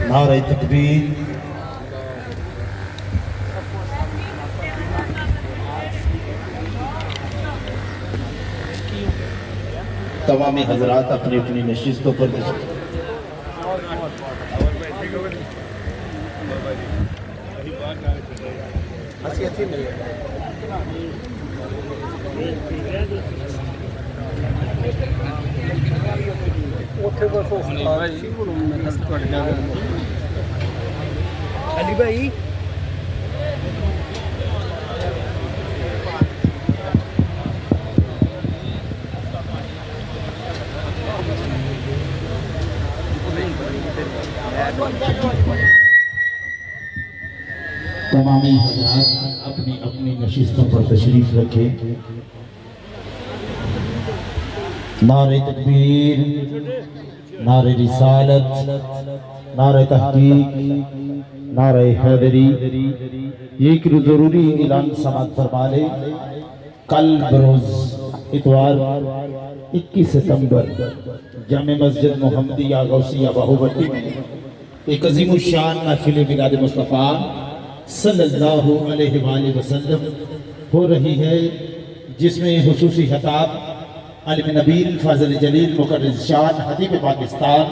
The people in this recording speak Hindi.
नारे तकबीर, तमाम हजरात अपनी अपनी नशिस्तों पर अली भाई तमामी हजरात अपनी अपनी नशिस्तों पर तशरीफ रखे। नारे तकबीर, नारे रिसालत, नारे तहकीक, नारे हैदरी। ये एक जरूरी ऐलान समात फरमा ले। कल बरोज इतवार 21 सितंबर जामे मस्जिद मोहम्मदिया गौसिया बाहुबली में एक अजीम शान महफिल मिलाद मुस्तफ़ा सल्लल्लाहु अलैहि वसल्लम हो रही है, जिसमें हुसूसी खिताब आलिम नबील फाज़िल जलील मुकर्रम शान हदीब पाकिस्तान